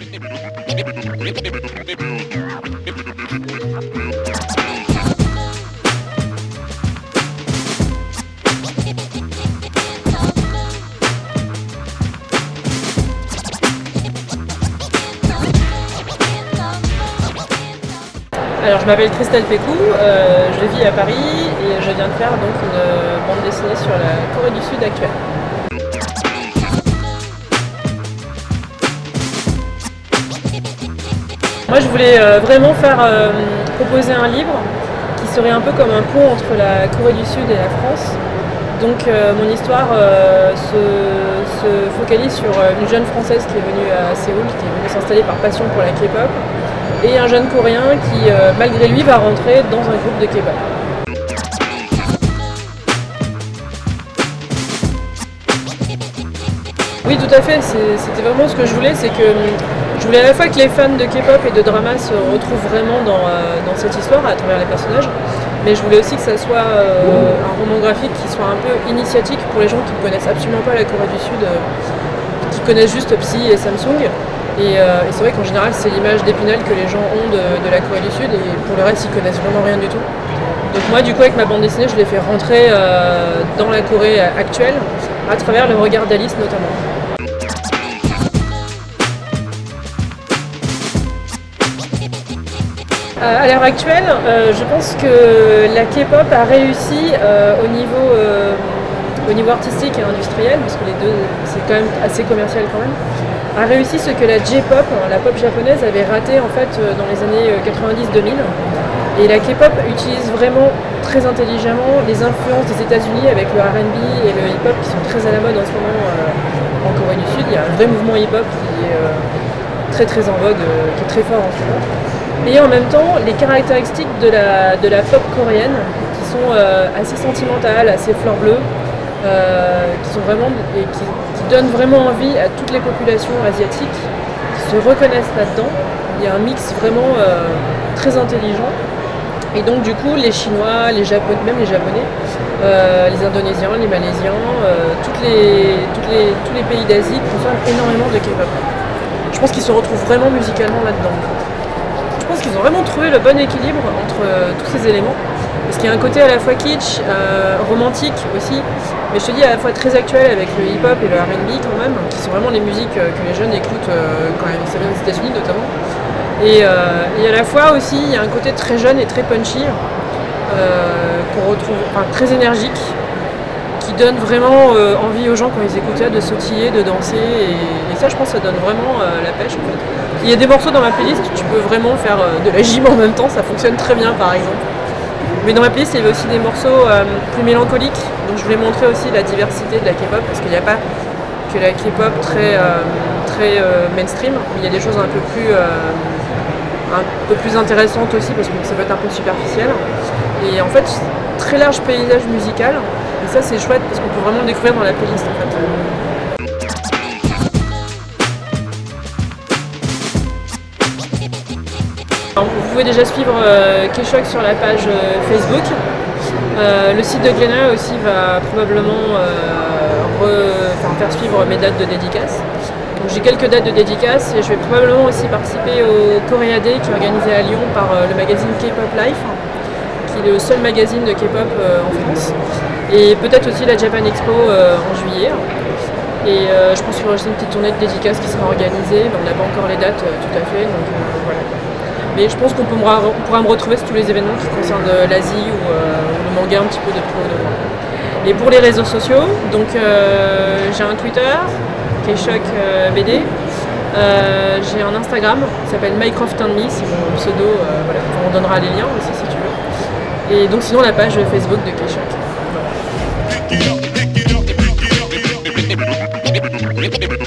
Alors je m'appelle Christelle Pécou, je vis à Paris et je viens de faire donc une bande dessinée sur la Corée du Sud actuelle. Moi je voulais vraiment proposer un livre qui serait un peu comme un pont entre la Corée du Sud et la France. Donc mon histoire se focalise sur une jeune Française qui est venue à Séoul, qui est venue s'installer par passion pour la K-pop, et un jeune Coréen qui, malgré lui, va rentrer dans un groupe de K-pop. Oui, tout à fait, c'était vraiment ce que je voulais, c'est que je voulais à la fois que les fans de K-pop et de drama se retrouvent vraiment dans cette histoire à travers les personnages, mais je voulais aussi que ça soit un roman graphique qui soit un peu initiatique pour les gens qui ne connaissent absolument pas la Corée du Sud, qui connaissent juste Psy et Samsung. Et c'est vrai qu'en général c'est l'image d'Épinal que les gens ont de la Corée du Sud, et pour le reste ils connaissent vraiment rien du tout. Donc moi du coup avec ma bande dessinée je l'ai fait rentrer dans la Corée actuelle à travers le regard d'Alice notamment. À l'heure actuelle, je pense que la K-pop a réussi au niveau artistique et industriel, parce que les deux c'est quand même assez commercial quand même, a réussi ce que la J-pop, la pop japonaise, avait raté en fait dans les années 90-2000. Et la K-pop utilise vraiment très intelligemment les influences des États-Unis avec le R&B et le hip-hop qui sont très à la mode en ce moment en Corée du Sud. Il y a un vrai mouvement hip-hop qui est très en vogue, qui est très fort en ce moment. Et en même temps, les caractéristiques de la pop coréenne, qui sont assez sentimentales, assez fleur bleue, qui sont vraiment et qui donnent vraiment envie à toutes les populations asiatiques qui se reconnaissent là-dedans. Il y a un mix vraiment très intelligent. Et donc du coup, les Chinois, les Japonais, même les Japonais, les Indonésiens, les Malaisiens, tous les pays d'Asie consomment énormément de K-pop. Je pense qu'ils se retrouvent vraiment musicalement là-dedans. Je pense qu'ils ont vraiment trouvé le bon équilibre entre tous ces éléments. Parce qu'il y a un côté à la fois kitsch, romantique aussi, mais je te dis à la fois très actuel avec le hip-hop et le R&B quand même, qui sont vraiment les musiques que les jeunes écoutent quand ça vient des États-Unis notamment. Et à la fois aussi, il y a un côté très jeune et très punchy, qu'on retrouve, très énergique, qui donne vraiment envie aux gens quand ils écoutent ça de sautiller, de danser, et ça je pense que ça donne vraiment la pêche en fait. Il y a des morceaux dans ma playlist où tu peux vraiment faire de la gym en même temps, ça fonctionne très bien par exemple. Mais dans ma playlist, il y avait aussi des morceaux plus mélancoliques, donc je voulais montrer aussi la diversité de la K-pop, parce qu'il n'y a pas que la K-pop très mainstream, mais il y a des choses un peu plus intéressantes aussi, parce que ça peut être un peu superficiel. Et en fait, très large paysage musical, et ça c'est chouette, parce qu'on peut vraiment le découvrir dans la playlist en fait. Vous pouvez déjà suivre K-Shock sur la page Facebook. Le site de Glénat aussi va probablement faire suivre mes dates de dédicaces. J'ai quelques dates de dédicaces et je vais probablement aussi participer au Korea Day qui est organisé à Lyon par le magazine K-Pop Life, qui est le seul magazine de K-pop en France. Et peut-être aussi la Japan Expo en juillet. Et je pense qu'il y aura aussi une petite tournée de dédicaces qui sera organisée, mais on n'a pas encore les dates tout à fait. Donc, voilà. Mais je pense qu'on pourra me retrouver sur tous les événements qui concernent l'Asie ou le manga un petit peu de plus haut de moi. Et pour les réseaux sociaux, donc j'ai un Twitter, K-Shock BD, j'ai un Instagram qui s'appelle Mycroft&Me, c'est mon pseudo, voilà. Enfin, on donnera les liens aussi si tu veux. Et donc sinon la page Facebook de K-Shock. Voilà.